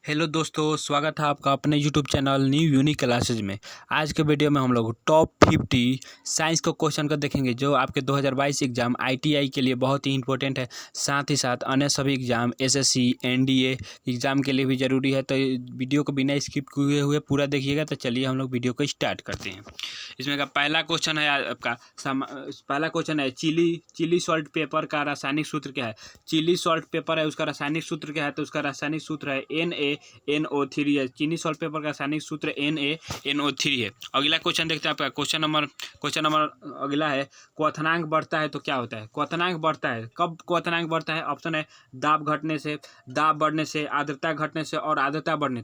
Hello दोस्तों, स्वागत है आपका अपने YouTube channel new unique classes में। आज के वीडियो में हम लोग टॉप 50 साइंस को क्वेश्चन को देखेंगे जो आपके 2022 एग्ज़ाम आईटीआई के लिए बहुत ही इंपॉर्टेंट है। साथ ही साथ अन्य सभी एग्ज़ाम एसएससी एनडीए एग्ज़ाम के लिए भी ज़रूरी है। तो वीडियो को बिना स्किप किए हुए पूरा देखिएगा। तो चलिए हम लोग वीडियो को स्टार्ट करते हैं। इसमें का पहला क्वेश्चन है आपका पहला क्वेश्चन है चिली सॉल्ट पेपर का रासायनिक सूत्र क्या है। चिली सॉल्ट पेपर है, उसका रासायनिक सूत्र क्या है? तो उसका रासायनिक सूत्र है NaNO3 है। चीनी सॉल्ट पेपर का रासायनिक सूत्र NaNO3 है। अगला क्वेश्चन देखते हैं आपका क्वेश्चन नंबर अगला है क्वथनांक बढ़ता है तो क्या होता है? क्वथनांक बढ़ता है, कब क्वथनांक बढ़ता है? ऑप्शन है दाब घटने से, दाब बढ़ने से, आर्द्रता घटने से और आर्द्रता बढ़ने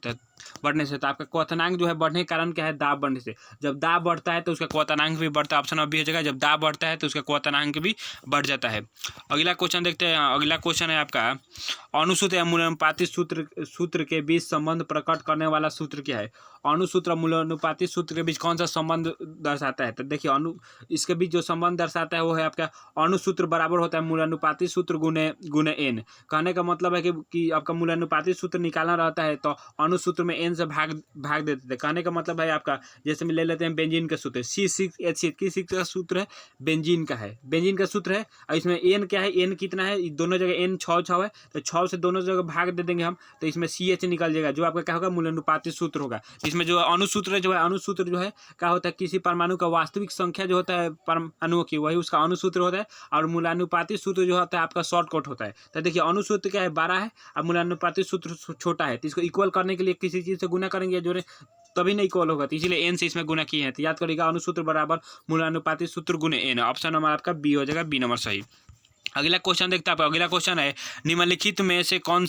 से। तो आपका क्वथनांक जो है बढ़ने का कारण क्या है? दाब बढ़ने से। जब दाब बढ़ता है तो उसका क्वथनांक भी बढ़ता है। ऑप्शन नंबर बी हो जाएगा। जब दाब बढ़ता है तो उसका क्वथनांक भी बढ़ जाता है। अगला क्वेश्चन देखते हैं। अगला क्वेश्चन है आपका अणुसूत्र या मूलानुपाती सूत्र के बीच संबंध प्रकट करने वाला सूत्र क्या है? अणुसूत्र और मूलानुपाती सूत्र के बीच कौन सा संबंध दर्शाता है? तो देखिए इसके बीच जो संबंध दर्शाता है वो है आपका अणुसूत्र बराबर होता है मूलानुपाती सूत्र गुने एन। कहने का मतलब है कि आपका मूलानुपाती सूत्र निकालना रहता है तो अणुसूत्र में एन से भाग देते थे। कहने का मतलब है आपका जैसे में ले लेते हैं बेंजीन का सूत्र C6H6 किस का सूत्र है? बेंजीन का सूत्र है। और इसमें एन क्या है? एन कितना है? दोनों जगह एन 6 है तो 6 से दोनों जगह भाग दे देंगे हम तो इसमें CH निकल जाएगा जो आपका क्या होगा? मूलानुपाती सूत्र होगा। इसमें जो अणुसूत्र जो है क्या होता है? किसी परमाणु का वास्तविक संख्या जो होता है परमाणुओं की वही उसका अणुसूत्र होता है और मूलानुपाती सूत्र जो होता है आपका शॉर्टकट होता है। तो देखिए अणुसूत्र क्या है? 12 है और मूलानुपाती सूत्र छोटा है तो इसको इक्वल करने के लिए किसी चीज़ से गुना करेंगे जोड़े तभी नहीं इक्वल होगा। तो इसीलिए एन से इसमें गुना किए हैं। तो याद करिएगा अणुसूत्र बराबर मूलानुपाती सूत्र गुने एन। ऑप्शन नंबर आपका बी हो जाएगा, बी नंबर सही। अगला क्वेश्चन देखते हैं आप। अगला क्वेश्चन है निम्नलिखित में से कौन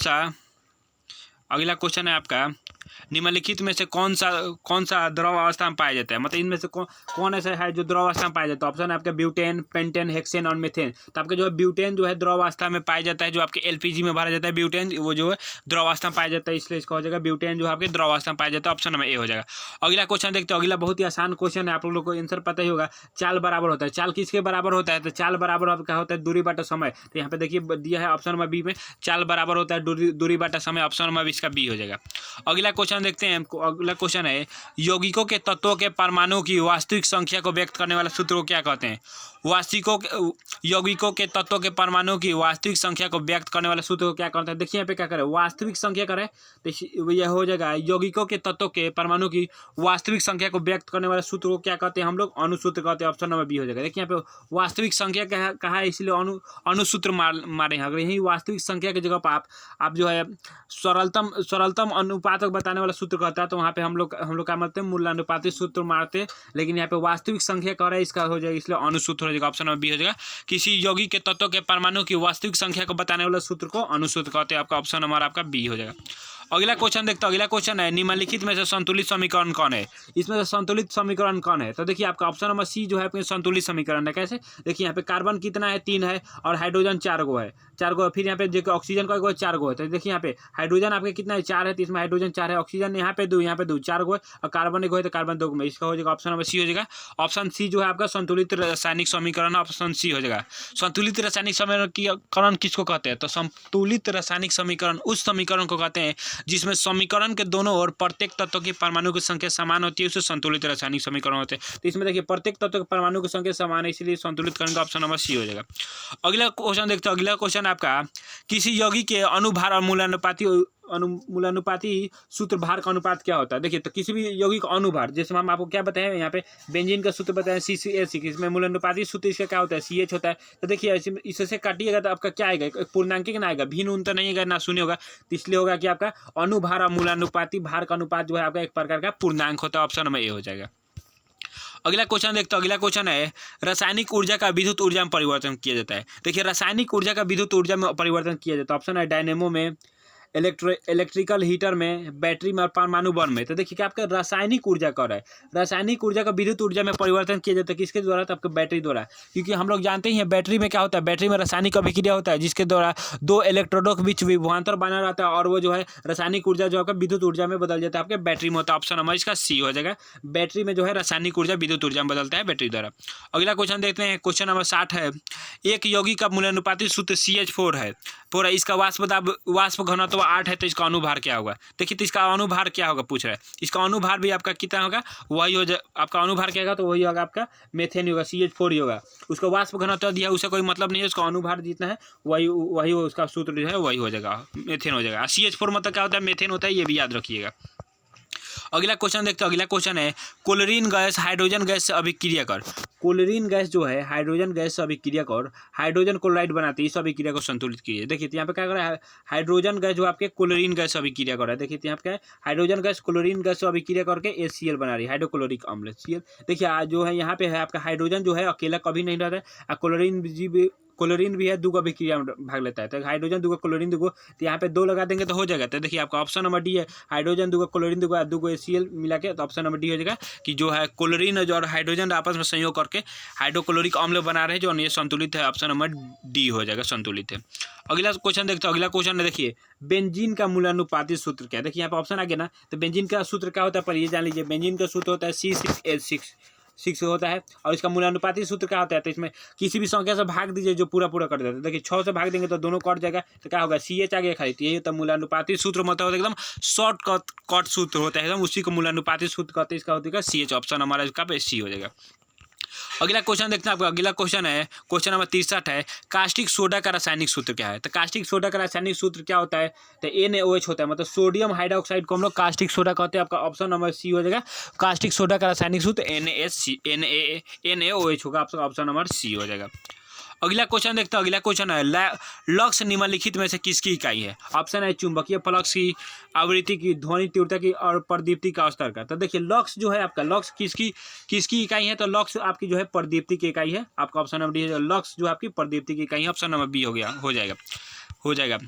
से कौन सा द्रव अवस्था में पाया जाता है? मतलब इनमें से कौन ऐसा है जो द्रव अवस्था में पाया जाता है? ऑप्शन है आपका ब्यूटेन, पेंटेन, हेक्सेन और मेथेन। तो आपका जो है ब्यूटेन जो है द्रव अवस्था में पाया जाता है। जो आपके एलपीजी में भरा जाता है ब्यूटेन वो जो है द्रव अवस्था में पाया जाता है, इसलिए इसका हो जाएगा ब्यूटेन जो है आपके द्रव अवस्था में पाया जाता है। ऑप्शन नंबर ए हो जाएगा। अगला क्वेश्चन देखते हैं। अगला बहुत ही आसान क्वेश्चन है, आप लोग को आंसर पता ही होगा। चाल बराबर होता है, चाल किसके बराबर होता है? तो चाल बराबर आपका होता है दूरी बटा समय। तो यहाँ पे देखिए दिया है ऑप्शन नंबर बी में चाल बराबर होता है दूरी बटा समय। ऑप्शन नंबर इसका बी हो जाएगा। अगला क्वेश्चन देखते हैं। अगला क्वेश्चन है यौगिकों के तत्वों के परमाणुओं की वास्तविक संख्या को व्यक्त करने वाला सूत्र को क्या कहते हैं? यौगिकों के तत्वों के परमाणुओं की वास्तविक संख्या को व्यक्त करने वाला सूत्र को क्या कहते हैं? देखिए यहाँ पे क्या करें, वास्तविक संख्या करें तो यह हो जाएगा यौगिकों के तत्वों के परमाणु की वास्तविक संख्या को व्यक्त करने वाला सूत्र को क्या कहते हैं? हम लोग अणुसूत्र कहते हैं। ऑप्शन नंबर बी हो जाएगा। देखिए यहाँ पे वास्तविक संख्या कहा है इसलिए अणुसूत्र मारे हैं। अगर यही वास्तविक संख्या की जगह पर आप जो है सरलतम अनुपात बताने वाला सूत्र कहता है तो वहाँ पे हम लोग क्या मारते हैं? मूलानुपाती सूत्र मारते हैं। लेकिन यहाँ पे वास्तविक संख्या कह रहा है इसका हो जाएगा इसलिए अणुसूत्र हो जाएगा। ऑप्शन नंबर बी हो जाएगा। किसी यौगिक के तत्वों के परमाणु की वास्तविक संख्या को बताने वाला सूत्र को अणुसूत्र कहते हैं। आपका ऑप्शन नंबर आपका बी हो जाएगा। अगला क्वेश्चन देखते हैं। अगला क्वेश्चन है निम्नलिखित में से संतुलित समीकरण कौन है? इसमें से संतुलित समीकरण कौन है? तो देखिए आपका ऑप्शन नंबर सी जो है आपके संतुलित समीकरण है। कैसे? देखिए यहाँ पे कार्बन कितना है? 3 है और हाइड्रोजन 4 गो है। फिर यहाँ पे जो ऑक्सीजन का 4 गो है। तो देखिए यहाँ पे हाइड्रोजन आपके कितना है? 4 है तो इसमें हाइड्रोजन 4 है। ऑक्सीजन यहाँ पे 2, यहाँ पे 2, 4 गो है और कार्बन 1 गो है तो कार्बन 2 में। इसका हो जाएगा ऑप्शन नंबर सी हो जाएगा। ऑप्शन सी जो है आपका संतुलित रासायनिक समीकरण ऑप्शन सी हो जाएगा। संतुलित रासायनिक समीकरण किसको कहते हैं? तो संतुलित रासायनिक समीकरण उस समीकरण को कहते हैं जिसमें समीकरण के दोनों ओर प्रत्येक तत्व की परमाणु की संख्या समान होती है, उसे संतुलित रासायनिक समीकरण होते हैं। तो इसमें देखिए प्रत्येक तत्व की परमाणु की संख्या समान है इसलिए संतुलित करण का ऑप्शन नंबर सी हो जाएगा। अगला क्वेश्चन देखते हैं। अगला क्वेश्चन आपका किसी यौगिक के अनुभार और मूलानुपाती सूत्र भार का अनुपात क्या होता है? देखिए तो किसी भी यौगिक अनुभार जैसे हम आपको क्या बताएं यहाँ पे बेंजीन का सूत्र बताएं CCH6 इसमें मूलानुपाती सूत्र इसका क्या होता है? CH होता है। तो देखिए इससे काटिएगा तो आपका क्या आएगा? पूर्णांक ना आएगा, भिन्न उन तो नहीं आएगा, ना शून्य होगा। तो इसलिए होगा कि आपका अनुभार और मूलानुपाती भार का अनुपात जो है आपका एक प्रकार का पूर्णांक होता है। ऑप्शन नंबर ए हो जाएगा। अगला क्वेश्चन देखते हैं। अगला क्वेश्चन है रासायनिक ऊर्जा का विद्युत ऊर्जा में परिवर्तन किया जाता है। देखिए रासायनिक ऊर्जा का विद्युत ऊर्जा में परिवर्तन किया जाता है। ऑप्शन है डायनेमो में, इलेक्ट्रिकल हीटर में, बैटरी में और परमाणु बम में। तो देखिए कि आपका रासायनिक ऊर्जा कर रहा है, रासायनिक ऊर्जा का विद्युत ऊर्जा में परिवर्तन किया जाता है किसके द्वारा? तो आपका बैटरी द्वारा। क्योंकि हम लोग जानते ही हैं बैटरी में क्या होता है, बैटरी में रासायनिक अभिक्रिया होता है जिसके द्वारा 2 इलेक्ट्रोडों के बीच विभवांतर बना रहता है और वो जो है रासायनिक ऊर्जा जो आपका विद्युत ऊर्जा में बदल जाता है आपके बैटरी में होता है। ऑप्शन नंबर इसका सी हो जाएगा। बैटरी में जो है रासायनिक ऊर्जा विद्युत ऊर्जा में बदलता है बैटरी द्वारा। अगला क्वेश्चन देखते हैं। क्वेश्चन नंबर 60 है एक यौगिक का मूलानुपाती सूत्र CH4 है। इसका वाष्प घनत्व 8 है तो इसका अनुभार क्या होगा। देखिए तो इसका अनुभार क्या होगा पूछ रहा है। इसका अनुभार भी आपका कितना होगा, वही हो जाए आपका अनुभार क्या होगा, तो वही होगा आपका मेथेन होगा, CH4 ही होगा। उसका वाष्प घनत्व दिया उससे कोई मतलब नहीं है, उसका अनुभार जितना है वही उसका सूत्र जो है वही हो जाएगा, मेथेन हो जाएगा। CH4 मतलब क्या होता है, मेथेन होता है, ये भी याद रखिएगा। अगला क्वेश्चन देखते हैं। अगला क्वेश्चन है क्लोरीन गैस हाइड्रोजन गैस से अभिक्रिया कर। क्लोरीन गैस जो है हाइड्रोजन गैस से अभिक्रिया कर हाइड्रोजन क्लोराइड बनाती है, इस अभिक्रिया को संतुलित कीजिए। देखिए यहाँ पे क्या कर रहा है, हाइड्रोजन गैस जो आपके क्लोरीन गैस से अभिक्रिया कर रहा है। देखिए यहाँ पे क्या है, हाइड्रोजन गैस क्लोरीन गैस से अभिक्रिया करके HCl बना रही है, हाइड्रोक्लोरिक अम्ल Cl। देखिए जो है यहाँ पे है आपका हाइड्रोजन जो है अकेला कभी नहीं रहता है, क्लोरीन भी है, दूगो अभिक्रिया में भाग लेता है। तो हाइड्रोजन दूगो क्लोरीन दूगो, तो यहाँ पे 2 लगा देंगे तो हो जाएगा। तो देखिए आपका ऑप्शन नंबर डी है, हाइड्रोजन दूगो क्लोरीन दूगो HCl मिला के, तो ऑप्शन नंबर डी हो जाएगा कि जो है क्लोरीन और हाइड्रोजन आपस में संयोग करके हाइड्रोक्लोरिक अम्ल बना रहे हैं, जो ये संतुलित है। ऑप्शन नंबर डी हो जाएगा, संतुलित है। अगला क्वेश्चन देखते हैं। अगला क्वेश्चन है देखिए बेंजीन का मूलानुपातिक सूत्र क्या है। देखिए यहाँ पे ऑप्शन आ गया ना, तो बेंजीन का सूत्र क्या होता है पर ये जान लीजिए। बेंजीन का सूत्र होता है C6H6 होता है, और इसका मूलानुपातिक सूत्र क्या होता है, तो इसमें किसी भी संख्या से भाग दीजिए जो पूरा कर देता है। देखिए 6 से भाग देंगे तो दोनों कट जाएगा, तो क्या होगा CH आ गया खाली। तो यही होता है मूलानुपातिक सूत्र, मतलब एकदम शॉर्ट कट सूत्र होता है एकदम, उसी को मूलानुपातिक सूत्र कहते हैं। इसका होता है CH, ऑप्शन हमारा इसका पे C हो जाएगा। अगला क्वेश्चन देखते हैं आपका। अगला क्वेश्चन है क्वेश्चन नंबर 63 है कास्टिक सोडा का रासायनिक सूत्र क्या है। तो कास्टिक सोडा का रासायनिक सूत्र क्या होता है, तो NaOH होता है, मतलब सोडियम हाइड्रोक्साइड को हम लोग कास्टिक सोडा कहते हैं। आपका ऑप्शन नंबर C हो जाएगा, कास्टिक सोडा का रासायनिक सूत्र NaOH होगा, आपका ऑप्शन नंबर C हो जाएगा। अगला क्वेश्चन देखते हैं। अगला क्वेश्चन है लक्स निम्नलिखित में से किसकी इकाई है। ऑप्शन है चुंबकीय फ्लक्स की, आवृत्ति की, ध्वनि तीव्रता की और प्रदीप्ति का स्तर का। तो देखिए लक्स जो है आपका, लक्स किसकी इकाई है, तो लक्स आपकी जो है प्रदीप्ति की इकाई है। आपका ऑप्शन नंबर डी है, लक्स जो आपकी प्रदीप्ति की इकाई है। ऑप्शन नंबर बी हो जाएगा।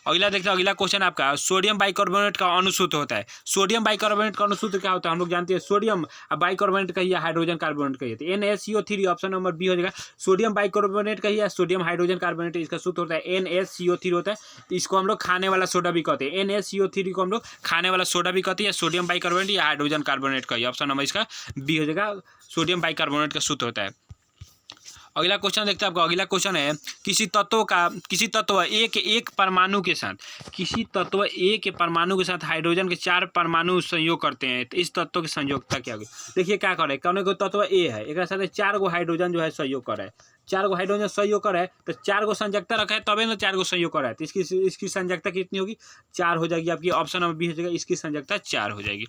अगला देखते हैं। अगला क्वेश्चन आपका सोडियम बाइकार्बोनेट का अणुसूत्र होता है। सोडियम बाइकार्बोनेट का अणुसूत्र क्या होता है, हम लोग जानते हैं सोडियम बाइकार्बोनेट कहिए, हाइड्रोजन कार्बोनेट कहिए, तो NaCO3 ऑप्शन नंबर बी हो जाएगा। सोडियम बाइकार्बोनेट कहिए, सोडियम हाइड्रोजन कार्बोनेट, इसका सूत्र होता है NaCO3 होता है। इसको हम लोग खाने वाला सोडा भी कहते हैं, NaCO3 को हम लोग खाने वाला सोडा भी कहते हैं, सोडियम बाइकार्बोनेट या हाइड्रोजन कार्बोनेट कहिए। ऑप्शन नंबर इसका बी हो जाएगा, सोडियम बाइकार्बोनेट का सूत्र होता है। अगला क्वेश्चन देखते हैं आपको। अगला क्वेश्चन है किसी तत्व ए के एक परमाणु के साथ हाइड्रोजन के 4 परमाणु संयोग करते हैं, तो इस तत्व की संयोजकता क्या होगी। देखिए क्या करे, कौन को तत्व ए है, एक साथ 4 गो हाइड्रोजन जो है संयोग कर रहा है, 4 गो हाइड्रोजन संयोग कर रहा है, तो 4 गो संयोजकता रखा है तबे ना 4 गो संयोग कर रहा है, तो इसकी संयोजकता कितनी होगी, 4 हो जाएगी आपकी। ऑप्शन नंबर बी हो जाएगा, इसकी संयोजकता 4 हो जाएगी।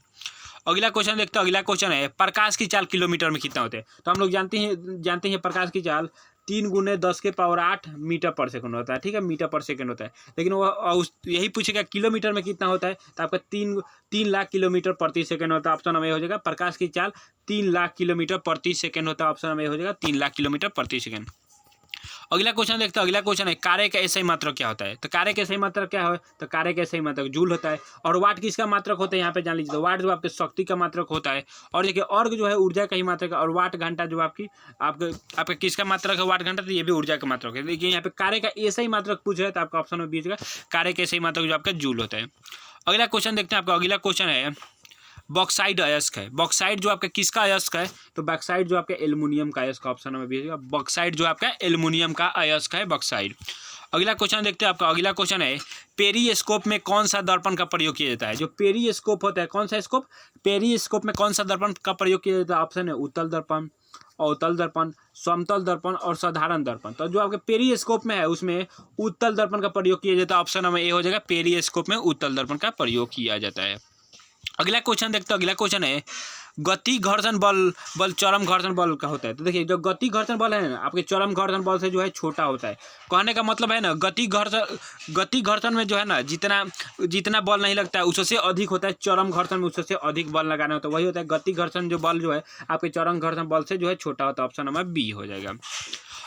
अगला क्वेश्चन देखते हैं। अगला क्वेश्चन है प्रकाश की चाल किलोमीटर में कितना होते हैं। तो हम लोग जानते हैं प्रकाश की चाल 3 × 10⁸ मीटर पर सेकंड होता है, ठीक है, मीटर पर सेकंड होता है। लेकिन वो यही पूछेगा किलोमीटर में कितना होता है, तो आपका 3 लाख किलोमीटर प्रति सेकंड होता है। ऑप्शन नंबर ए हो जाएगा, प्रकाश की चाल 3 लाख किलोमीटर प्रति सेकंड होता है। ऑप्शन नंबर ए हो जाएगा, 3 लाख किलोमीटर प्रति सेकंड। अगला क्वेश्चन देखते हैं। अगला क्वेश्चन है कार्य का SI मात्रक क्या होता है। तो कार्य का SI मात्रक क्या है, तो कार्य का SI मात्रक जूल होता है। और वाट किसका मात्रक होता है, यहाँ पे जान लीजिए, तो वाट जो आपके शक्ति का मात्रक होता है। और देखिए अर्ग जो है ऊर्जा का ही मात्रक है, और वाट घंटा जो आपका किसका मात्रक है, वाट घंटा, तो ये भी ऊर्जा का मात्रक है। देखिए यहाँ पे कार्य का SI मात्रक पूछ रहा है, तो आपका ऑप्शन में बीच का कार्य का SI मात्रक जो आपका जूल होता है। अगला क्वेश्चन देखते हैं आपका। अगला क्वेश्चन है बॉक्साइड अयस्क है। बॉक्साइड जो आपका किसका अयस्क है, तो बॉक्साइड जो आपका एल्युमिनियम का अयस्क, ऑप्शन नंबर बी है, बॉक्साइड जो आपका एल्युमिनियम का अयस्क है, बॉक्साइड। अगला क्वेश्चन देखते हैं आपका। अगला क्वेश्चन है पेरिस्कोप में कौन सा दर्पण का प्रयोग किया जाता है। जो पेरिस्कोप होता है, कौन सा स्कोप, पेरिस्कोप में कौन सा दर्पण का प्रयोग किया जाता है। ऑप्शन है उत्तल दर्पण, अवतल दर्पण, समतल दर्पण और साधारण दर्पण। तो जो आपके पेरिस्कोप में है उसमें उत्तल दर्पण का प्रयोग किया जाता है। ऑप्शन नंबर ए हो जाएगा, पेरिस्कोप में उत्तल दर्पण का प्रयोग किया जाता है। अगला क्वेश्चन देखते हैं। अगला क्वेश्चन है गति घर्षण बल चरम घर्षण बल का होता है। तो देखिए जो गति घर्षण बल है ना, आपके चरम घर्षण बल से जो है छोटा होता है। कहने का मतलब है ना, गति घर्षण में जो है ना जितना बल नहीं लगता है उससे अधिक होता है, चरम घर्षण में उससे अधिक बल लगाना होता है, वही होता है गति घर्षण जो बल जो है आपके चरम घर्षण बल से जो है छोटा होता है। ऑप्शन नंबर बी हो जाएगा।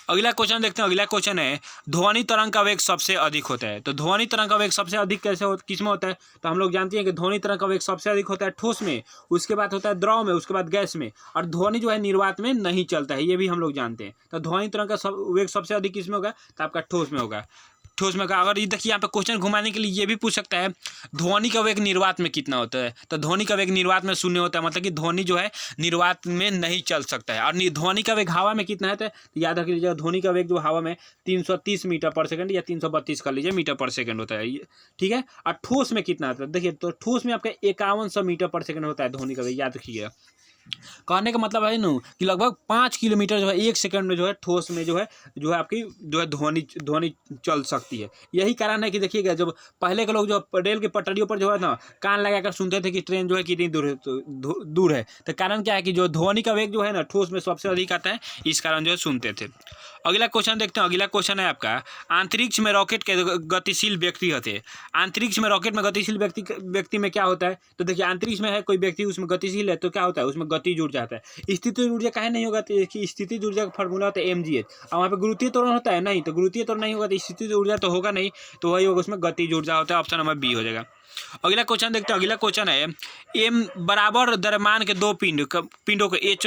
अगला क्वेश्चन देखते हैं। अगला क्वेश्चन है ध्वनि तरंग का वेग सबसे अधिक होता है। तो ध्वनि तरंग का वेग सबसे अधिक किस में होता है, तो हम लोग जानते हैं कि ध्वनि तरंग का वेग सबसे अधिक होता है ठोस में, उसके बाद होता है द्रव में, उसके बाद गैस में, और ध्वनि जो है निर्वात में नहीं चलता है, ये भी हम लोग जानते हैं। तो ध्वनि तरंग का वेग सबसे अधिक किस में होगा, तो आपका ठोस में होगा। ठोस में का। अगर ये देखिए यहाँ पे क्वेश्चन घुमाने के लिए ये भी पूछ सकता है ध्वनि का वेग निर्वात में कितना होता है, तो ध्वनि का वेग निर्वात में शून्य होता है, मतलब कि ध्वनि जो है निर्वात में नहीं चल सकता है। और ध्वनि का वेग हवा में कितना है, तो याद रख लीजिएगा ध्वनि का वेग जो हवा में 330 मीटर पर सेकंड या 332 कर लीजिए मीटर पर सेकंड होता है, ठीक है। और ठोस में कितना आता है, देखिए तो ठोस में आपका 5100 मीटर पर सेकंड होता है ध्वनि का वेग, याद रखिएगा। कहने का मतलब है ना कि लगभग 5 किलोमीटर जो है 1 सेकंड में जो है ठोस में जो है आपकी जो है ध्वनि चल सकती है। यही कारण है कि देखिएगा जब पहले के लोग जो रेल की पटरियों पर जो है ना कान लगाकर सुनते थे कि ट्रेन जो है कितनी दूर है, तो कारण क्या है कि जो ध्वनि का वेग जो है ना ठोस में सबसे अधिक आता है, इस कारण जो है सुनते थे। अगला क्वेश्चन देखते हैं। अगला क्वेश्चन है आपका अंतरिक्ष में रॉकेट के गतिशील व्यक्ति होते हैं। अंतरिक्ष में रॉकेट में गतिशील व्यक्ति में क्या होता है, तो देखिए अंतरिक्ष में है कोई व्यक्ति उसमें गतिशील है तो क्या होता है उसमें गति जुड़ जाता है। स्थितिज ऊर्जा काहे नहीं होगा, तो स्थितिज ऊर्जा का फॉर्मूला होता है mgh। और वहाँ पे गुरुत्वीय त्वरण होता है नहीं, तो गुरुत्वीय त्वरण नहीं होगा तो स्थितिज ऊर्जा तो होगा नहीं, तो वही होगा उसमें गतिज ऊर्जा होता है। ऑप्शन नंबर बी हो जाएगा। अगला क्वेश्चन देखते हैं। अगला क्वेश्चन है एम बराबर द्रव्यमान के दो पिंडों को एच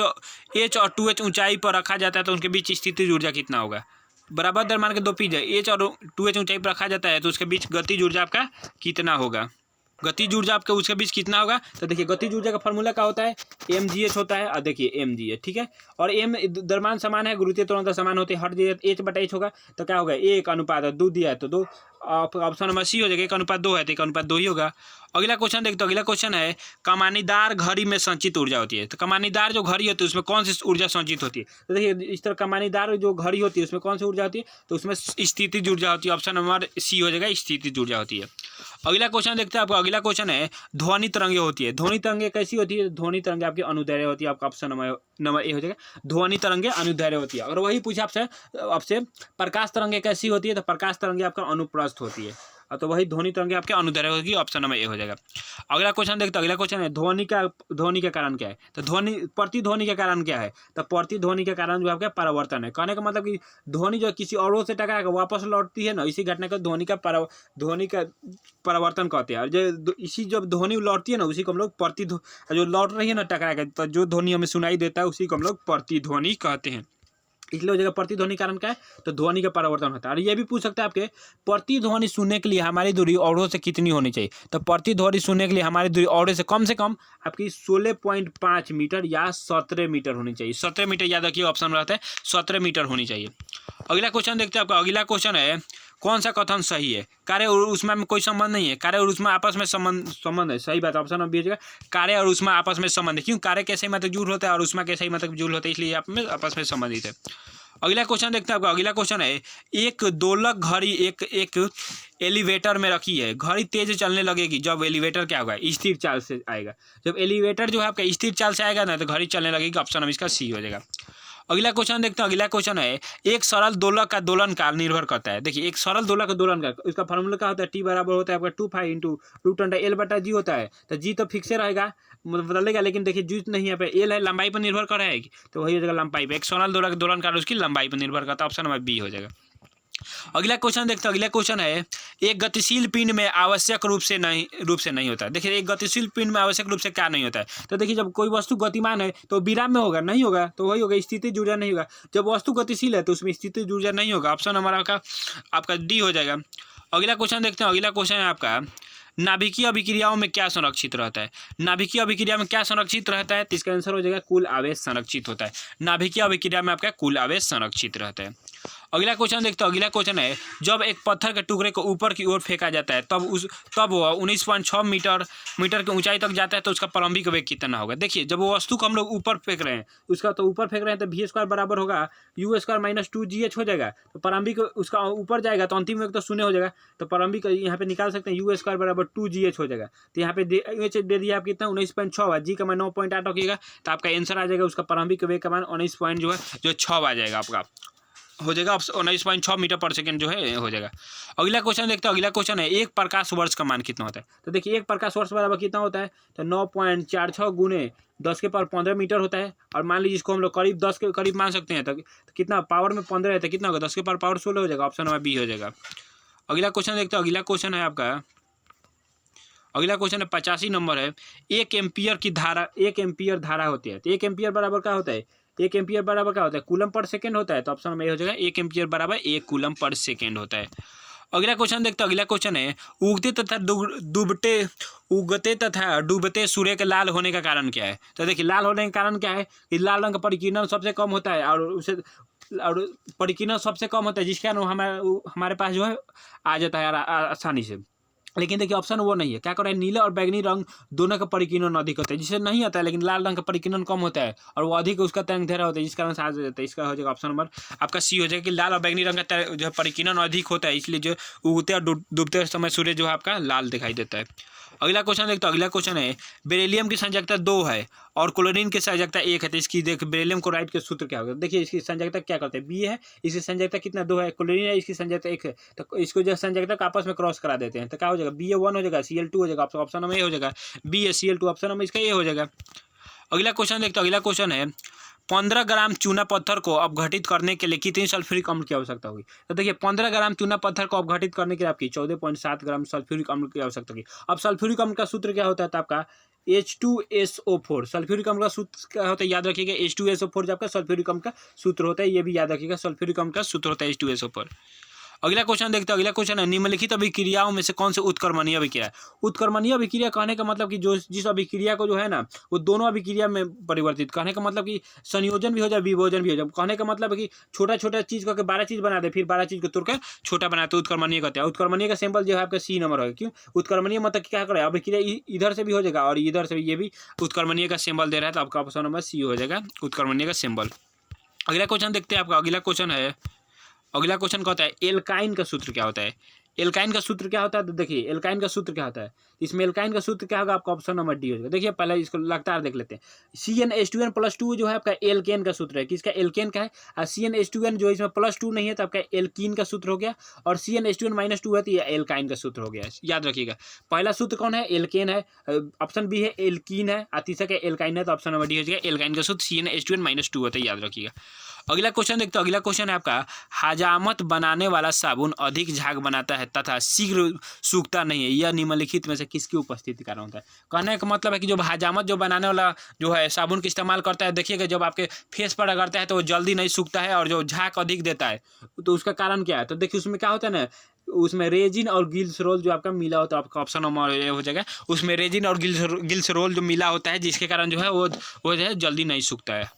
और 2h ऊंचाई पर रखा जाता है तो उनके बीच स्थितिज ऊर्जा कितना होगा। बराबर द्रव्यमान के दो पिंड है, एच और 2h ऊंचाई पर रखा जाता है तो उसके बीच गतिज ऊर्जा आपका कितना होगा। गतिज ऊर्जा आपके उसके बीच कितना होगा, तो देखिए गतिज ऊर्जा का फॉर्मूला क्या होता है mgh होता है। और देखिए mgh, ठीक है। और m द्रव्यमान समान है, गुरुत्वीय त्वरण समान होते हैं, हर जगह h/h होगा तो क्या होगा 1:2 दिया है तो 2। ऑप्शन नंबर सी हो जाएगा, 1:2 है तो 1:2 ही होगा। अगला क्वेश्चन देखते हो। अगला क्वेश्चन है कमानीदार घड़ी में संचित ऊर्जा होती है, तो कमानीदार जो घड़ी होती है उसमें कौन सी ऊर्जा संचित होती है, तो देखिए इस तरह कमानीदार जो घड़ी होती है उसमें कौन सी ऊर्जा होती है, तो उसमें स्थितिज ऊर्जा होती है। ऑप्शन नंबर सी हो जाएगा, स्थितिज ऊर्जा होती है। अगला क्वेश्चन देखते हैं आपको। अगला क्वेश्चन है ध्वनि तरंगे होती है। ध्वनि तरंगे कैसी होती है, ध्वनि तरंगे आपकी अनुदैर्घ्य होती है। आपका ऑप्शन नंबर ए हो जाएगा, ध्वनि तरंगे अनुदैर्घ्य होती है। अगर वही पूछे आपसे प्रकाश तरंगे कैसी होती है, तो प्रकाश तरंगे आपका अनुप्रस्थ होती है, तो वही ध्वनि तरंगे आपके अनुदैर्घ्य होगी। ऑप्शन नंबर ए हो जाएगा। अगला क्वेश्चन देखते हैं। अगला क्वेश्चन है ध्वनि का कारण क्या है, तो प्रतिध्वनि का कारण क्या है, तो प्रतिध्वनि का कारण जो आपका परावर्तन है। कहने का मतलब कि ध्वनि जो किसी और से टकरा कर वापस लौटती है ना, इसी घटना को ध्वनि का परावर्तन कहते हैं। और जो इसी जब ध्वनि लौटती है ना उसी को हम लोग जो लौट रही है ना टकरा कर, तो जो ध्वनि हमें सुनाई देता है उसी को हम लोग प्रतिध्वनि कहते हैं। इसलिए हो जाएगा प्रतिध्वनि कारण क्या है, तो ध्वनि का परावर्तन होता है। और ये भी पूछ सकता है आपके प्रतिध्वनि सुनने के लिए हमारी दूरी औरों से कितनी होनी चाहिए, तो प्रतिध्वनि सुनने के लिए हमारी दूरी औरों से कम आपकी 16.5 मीटर या 17 मीटर होनी चाहिए। 17 मीटर याद रखिए, ऑप्शन में रहता है 17 मीटर होनी चाहिए। अगला क्वेश्चन देखते हैं आपका। अगला क्वेश्चन है कौन सा कथन सही है, कार्य और ऊष्मा में कोई संबंध नहीं है, कार्य और ऊष्मा आपस में संबंध है। सही बात, ऑप्शन नंबर बी हो जाएगा, कार्य और ऊष्मा आपस में संबंध है। क्यों, कार्य कैसे मतलब जूल होता है और ऊष्मा कैसे मतलब जूल होता है, इसलिए आपस में संबंधित है। अगला क्वेश्चन देखते हैं आपको। अगला क्वेश्चन है एक दोलक घड़ी एक एलिवेटर में रखी है, घड़ी तेज चलने लगेगी जब एलिवेटर क्या होगा, स्थिर चाल से आएगा। जब एलिवेटर जो है आपका स्थिर चाल से आएगा ना तो घड़ी चलने लगेगी। ऑप्शन नंबर इसका सी हो जाएगा। अगला क्वेश्चन देखते हैं। अगला क्वेश्चन है एक सरल दोलक का दोलन काल निर्भर करता है। देखिए एक सरल दोलक का दोलन काल, उसका फॉर्मूला क्या होता है, टी बराबर होता है आपका 2π × √L/g होता है। तो जी तो फिक्स रहेगा, मतलब बदलेगा, लेकिन देखिए जी नहीं है, पे एल है, लंबाई पर निर्भर कर रहा है, तो वही हो जाएगा लंबाई पे। एक सरल दोलक दोलन काल उसकी लंबाई पर निर्भर करता है। ऑप्शन नंबर बी हो जाएगा। अगला क्वेश्चन देखते हैं। अगला क्वेश्चन है एक गतिशील पिंड में आवश्यक रूप से नहीं होता है। देखिए एक गतिशील पिंड में आवश्यक रूप से क्या नहीं होता है, तो देखिए जब कोई वस्तु गतिमान है तो विराम में होगा, नहीं होगा, तो वही होगा स्थितिज ऊर्जा नहीं होगा। जब वस्तु गतिशील है तो उसमें स्थितिज ऊर्जा नहीं होगा। ऑप्शन नंबर आपका डी हो जाएगा। अगला क्वेश्चन देखते हैं। अगला क्वेश्चन है आपका नाभिकीय अभिक्रियाओं में क्या संरक्षित रहता है। नाभिकीय अभिक्रिया में क्या संरक्षित रहता है, तो इसका आंसर हो जाएगा कुल आवेश संरक्षित होता है। नाभिकीय अभिक्रिया में आपका कुल आवेश संरक्षित रहता है। अगला क्वेश्चन देखते हैं। अगला क्वेश्चन है जब एक पत्थर के टुकड़े को ऊपर की ओर फेंका जाता है तब वह 19.6 मीटर की ऊंचाई तक जाता है, तो उसका प्रारंभिक वेग कितना होगा। देखिए जब वो वस्तु को हम लोग ऊपर फेंक रहे हैं तो v² बराबर होगा u² - 2gh हो जाएगा। तो प्रारंभिक उसका ऊपर जाएगा तो अंतिम वेग तो शून्य हो जाएगा, तो प्रारंभिक यहाँ पे निकाल सकते हैं u² बराबर 2gh हो जाएगा। तो यहाँ पे दे दिया आप कितना 19.6, जी का मैं 9.8 रखिएगा, तो आपका आंसर आ जाएगा उसका प्रारंभिक वेग का मान 19.6 आ जाएगा, आपका हो जाएगा 19.6 मीटर पर सेकंड जो है हो जाएगा। अगला क्वेश्चन देखते हैं। अगला क्वेश्चन है एक प्रकाश वर्ष का मान कितना होता है, तो देखिए एक प्रकाश वर्ष बराबर कितना होता है, तो 9.46 × 10⁻15 मीटर होता है। और मान लीजिए इसको हम लोग करीब 10 के करीब मान सकते हैं, तो कितना पावर में 15 है तो कितना होगा 10⁻16 हो जाएगा। ऑप्शन नंबर बी हो जाएगा। अगला क्वेश्चन देखते हैं। अगला क्वेश्चन है आपका, अगला क्वेश्चन है 85 नंबर है 1 एम्पियर धारा होती है, तो 1 एम्पियर बराबर क्या होता है, 1 एम्पियर बराबर क्या होता है, कूलम पर सेकंड होता है। तो ऑप्शन में ये हो जाएगा 1 एम्पियर बराबर 1 कूलम पर सेकंड होता है। अगला क्वेश्चन देखते हैं। अगला क्वेश्चन है उगते तथा डूबते सूर्य के लाल होने का कारण क्या है। तो देखिए लाल होने का कारण क्या है कि लाल रंग का परिकीर्णन सबसे कम होता है और परिकीर्णन सबसे कम होता है, जिसके कारण हमारे पास जो है आ जाता है आसानी से। लेकिन देखिए ऑप्शन वो नहीं है, क्या कर रहा है, नीला और बैगनी रंग दोनों का परिकीर्णन अधिक होता है, जिससे नहीं आता है, लेकिन लाल रंग का परिकीर्णन कम होता है और वो अधिक उसका तरंग दैर्ध्य होता है, जिस कारण से आ जाता है। इसका हो जाएगा ऑप्शन नंबर आपका सी हो जाएगा कि लाल और बैगनी रंग का जो है परिकीर्णन अधिक होता है, इसलिए जो उगते और डूबते समय सूर्य जो है आपका लाल दिखाई देता है। अगला क्वेश्चन देखते हैं। अगला क्वेश्चन है बेरिलियम की संयोजकता 2 है और क्लोरीन की संयोजकता 1 है, तो इसकी देख बेरिलियम क्लोराइड के सूत्र क्या होगा। देखिए इसकी संयोजकता क्या करते हैं, बी है, इसकी संयोजकता कितना 2 है, क्लोरीन है, इसकी संयोजकता 1 है, तो इसको जो संयोजकता आपस में क्रॉस करा देते हैं, तो क्या हो जाएगा, बी 1 हो जाएगा, Cl2 हो जाएगा, ऑप्शन नंबर ए हो जाएगा, बी है Cl2, ऑप्शन नंबर इसका ए हो जाएगा। अगला क्वेश्चन देखते हैं। अगला क्वेश्चन है 15 ग्राम चूना पत्थर को अपघटित करने के लिए कितनी सल्फ्यूरिक अम्ल की आवश्यकता होगी। तो देखिए 15 ग्राम चूना पत्थर को अपघटित करने के लिए आपकी 14.7 ग्राम सल्फ्यूरिक अम्ल की आवश्यकता होगी। अब सल्फ्यूरिक अम्ल का सूत्र क्या होता है, तो आपका H2SO4 सल्फ्यूरिक अम्ल का सूत्र क्या होता है, याद रखिएगा H2SO4 जो आपका सल्फ्यूरिक अम्ल का सूत्र होता है, ये भी याद रखिएगा, सल्फ्यूरिक अम्ल का सूत्र होता है H2SO4। अगला क्वेश्चन देखते हैं। अगला क्वेश्चन है निम्नलिखित अभिक्रियाओं में से कौन से उत्क्रमणीय अभिक्रिया है। उत्क्रमणीय अभिक्रिया कहने का मतलब कि जो जिस अभिक्रिया को जो है ना वो दोनों अभिक्रिया में परिवर्तित, कहने का मतलब कि संयोजन भी हो जाए विभोजन भी हो जाए, कहने का मतलब है कि छोटा छोटा चीज करके 12 चीज बना दे, फिर 12 चीज को तोड़कर छोटा बनाते उत्क्रमणीय कहते हैं। उत्क्रमणीय का सिंबल जो है आपका सी नंबर होगा। क्यों उत्क्रमणीय मतलब क्या करे, अभिक्रिया इधर से भी हो जाएगा और इधर से भी, ये भी उत्क्रमणीय का सिंबल दे रहा है, तो आपका ऑप्शन नंबर सी हो जाएगा उत्क्रमणीय का सिंबल। अगला क्वेश्चन देखते हैं। आपका अगला क्वेश्चन है, अगला क्वेश्चन क्या होता है, एल्काइन का सूत्र क्या होता है। एल्काइन का सूत्र क्या होता है, तो देखिए एल्काइन का सूत्र क्या होता है, इसमें एल्काइन का सूत्र क्या होगा, आपका ऑप्शन नंबर डी हो जाएगा। देखिए पहले इसको लगातार देख लेते हैं। CnH2n+2 जो है आपका एल्केन का सूत्र है, किसका, एल्केन का है, और CnH2n जो इसमें +2 नहीं है तो आपका एल्कीन का सूत्र हो गया, और CnH2n-2 है तो ये एल्काइन का सूत्र हो गया। याद रखिएगा पहला सूत्र कौन है, एल्केन है, ऑप्शन बी है एल्कीन है, और तीसरा क्या एल्काइन है, तो ऑप्शन नंबर डी हो जाएगा एल्काइन का सूत्र CnH2n-2 होता है, याद रखिएगा। अगला क्वेश्चन देखते हैं। अगला क्वेश्चन है आपका हजामत बनाने वाला साबुन अधिक झाग बनाता है तथा शीघ्र सूखता नहीं है, यह निम्नलिखित में से किसकी उपस्थिति कारण होता है। कहने का मतलब है कि जो हजामत जो बनाने वाला जो है साबुन का इस्तेमाल करता है, देखिएगा जब आपके फेस पर रगड़ता है तो वो जल्दी नहीं सूखता है और जो झाग अधिक देता है, तो उसका कारण क्या है, तो देखिए उसमें क्या होता है ना, उसमें रेजिन और ग्लिसरॉल जो आपका मिला होता है, आपका ऑप्शन नंबर हो जाएगा, उसमें रेजिन और ग्लिसरॉल जो मिला होता है, जिसके कारण जो है वो जो है जल्दी नहीं सूखता है।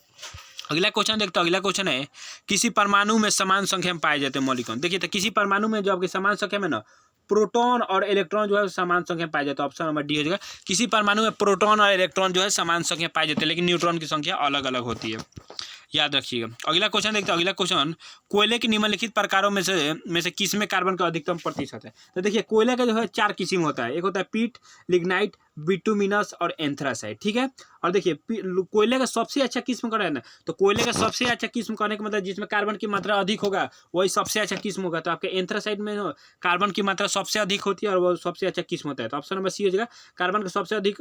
अगला क्वेश्चन देखते हैं। अगला क्वेश्चन है किसी परमाणु में समान संख्या में पाए जाते हैं मौलिक कण। देखिए तो किसी परमाणु में जो आपके समान संख्या में ना प्रोटॉन और इलेक्ट्रॉन जो है समान संख्या में पाए जाते हैं, ऑप्शन नंबर डी हो जाएगा। किसी परमाणु में प्रोटॉन और इलेक्ट्रॉन जो है समान संख्या पाए जाते हैं, लेकिन न्यूट्रॉन की संख्या अलग अलग होती है, याद रखिएगा। अगला क्वेश्चन देखते हैं। अगला क्वेश्चन कोयले के निम्नलिखित प्रकारों में से किस में कार्बन का अधिकतम प्रतिशत है। तो देखिए कोयले का जो है 4 किस्म होता है, एक होता है पीट, लिग्नाइट, बिटुमिनस और एंथ्रासाइट, ठीक है। और देखिए कोयले का सबसे अच्छा किस्म का है ना, तो कोयले का सबसे अच्छा किस्म कहने का मतलब जिसमें कार्बन की मात्रा अधिक होगा वही सबसे अच्छा किस्म होगा, तो आपके एंथ्रासाइट में कार्बन की मात्रा सबसे अधिक होती है और वो सबसे अच्छा किस्म होता है, तो ऑप्शन नंबर सी हो जाएगा। कार्बन का सबसे अधिक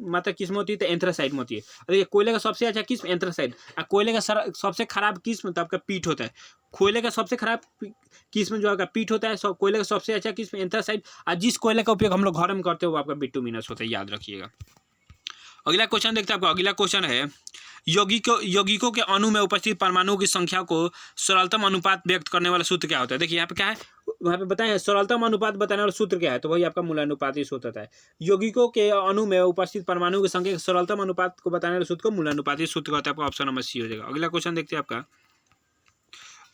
मात्रा किस्म होती है तो एंथ्रासाइट में होती है। देखिए कोयले का सबसे अच्छा किस्म एंथ्रासाइट, और कोयले का सबसे खराब किस्म तो आपका पीट होता है। कोयले का सबसे खराब किस्म जो आपका पीट होता है, कोयले का सबसे अच्छा किस्म एंथ्रासाइट, और जिस कोयले का उपयोग हम लोग घर में करते हैं वो आपका बिटुमिनस होता है, याद रखिएगा। अगला क्वेश्चन देखते हैं। आपको अगला क्वेश्चन है यौगिकों के अणु में उपस्थित परमाणुओं की संख्या को सरलतम अनुपात व्यक्त करने वाला सूत्र क्या होता है। देखिए यहाँ पे क्या है, वहाँ पे बताएं सरलतम अनुपात बताने वाला सूत्र क्या है, तो वही आपका मूलानुपाती सूत्र होता है। यौगिकों के अणु में उपस्थित परमाणु की संख्या के सरलतम अनुपात को बताने वाले सूत्र को मूलानुपाती सूत्र कहता है, आपका ऑप्शन नंबर सी हो जाएगा। अगला क्वेश्चन देखते हैं आपका,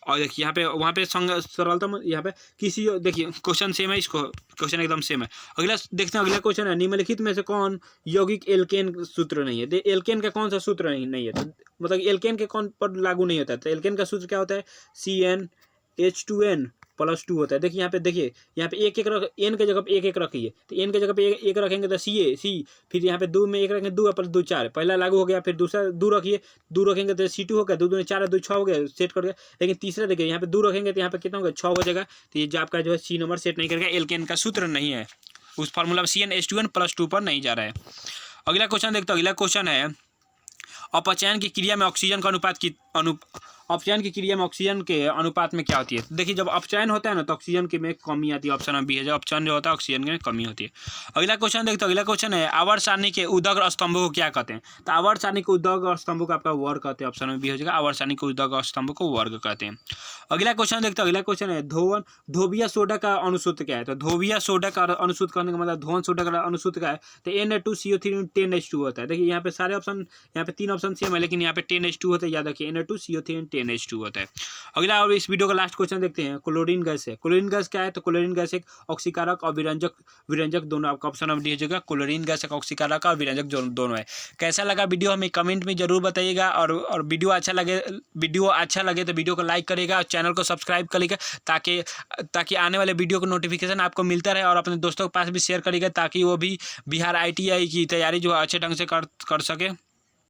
और देखिए यहाँ पे वहाँ पे सरलतम, यहाँ पे किसी, देखिए क्वेश्चन सेम है, इसको क्वेश्चन एकदम सेम है। अगला देखते हैं। अगला क्वेश्चन है निम्नलिखित में से कौन यौगिक एल्केन सूत्र नहीं है। एल्केन का कौन सा सूत्र नहीं है, तो मतलब एल्केन के कौन पर लागू नहीं होता है, तो एल्केन का सूत्र क्या होता है, CnH2n+2 होता है। देखिए यहाँ पे, देखिए यहाँ पे एक एन के जगह पे एक रखिए, तो एन के जगह पे एक रखेंगे तो सी, फिर यहाँ पे 2 में एक रखेंगे, 2 पर 2 4, पहला लागू हो गया, फिर दूसरा 2 रखिए, 2 रखेंगे तो C2 हो गया, 2 2 4 2 6 हो गया, सेट कर गया। लेकिन तीसरा देखिए यहाँ पे 2 रखेंगे तो यहाँ पे कितना होगा, 6 हो जाएगा, तो ये जो आपका जो है सी नंबर सेट नहीं करेगा, एल्केन का सूत्र नहीं है, उस फार्मूला CnH2n+2 पर नहीं जा रहा है। अगला क्वेश्चन देखते हैं। अगला क्वेश्चन है अपचयन की क्रिया में ऑक्सीजन का अपचयन की क्रिया में ऑक्सीजन के अनुपात में क्या होती है? देखिए जब अपचयन होता है ना तो ऑक्सीजन की में कमी आती है। ऑप्शन नंबर बी है, जब अपचयन जो होता है ऑक्सीजन में कमी होती है। अगला क्वेश्चन देखते हैं। अगला क्वेश्चन है आवर्त सारणी के ऊर्ध्वाधर स्तंभों को क्या कहते हैं? तो आवर्त सारणी के ऊर्ध्वाधर स्तंभों को आपका वर्ग कहते हैं। ऑप्शन नंबर बी हो जाएगा, आवर्त सारणी के ऊर्ध्वाधर स्तंभों को वर्ग कहते हैं। अगला क्वेश्चन देखते हैं। अगला क्वेश्चन है धोबिया सोडा का अनुसूत्र क्या है? तो धोबिया सोडा का अनुसूत्र करने का मतलब धोन सोडा का अनुसूत्र क्या है? तो Na2CO3 10H2 होता है। देखिए यहाँ पे सारे ऑप्शन, यहाँ पे 3 ऑप्शन सेम है लेकिन यहाँ पे 10H2 होता है, याद रखिए Na2CO3 10H2 होता है। अगला और इस वीडियो का लास्ट क्वेश्चन देखते हैं। क्लोरीन गैस है, क्लोरीन गैस क्या है? तो क्लोरीन गैस एक ऑक्सीकारक और विरंजक दोनों, आपका ऑप्शन नंबर डी हो जाएगा, क्लोरीन गैस एक ऑक्सीकारक और विरंजक दोनों है। कैसा लगा वीडियो हमें कमेंट में जरूर बताइएगा, और वीडियो अच्छा लगे तो वीडियो को लाइक करिएगा और चैनल को सब्सक्राइब करिएगा ताकि आने वाले वीडियो का नोटिफिकेशन आपको मिलता रहे, और अपने दोस्तों के पास भी शेयर करिएगा ताकि वो भी बिहार ITI की तैयारी जो अच्छे ढंग से कर सके।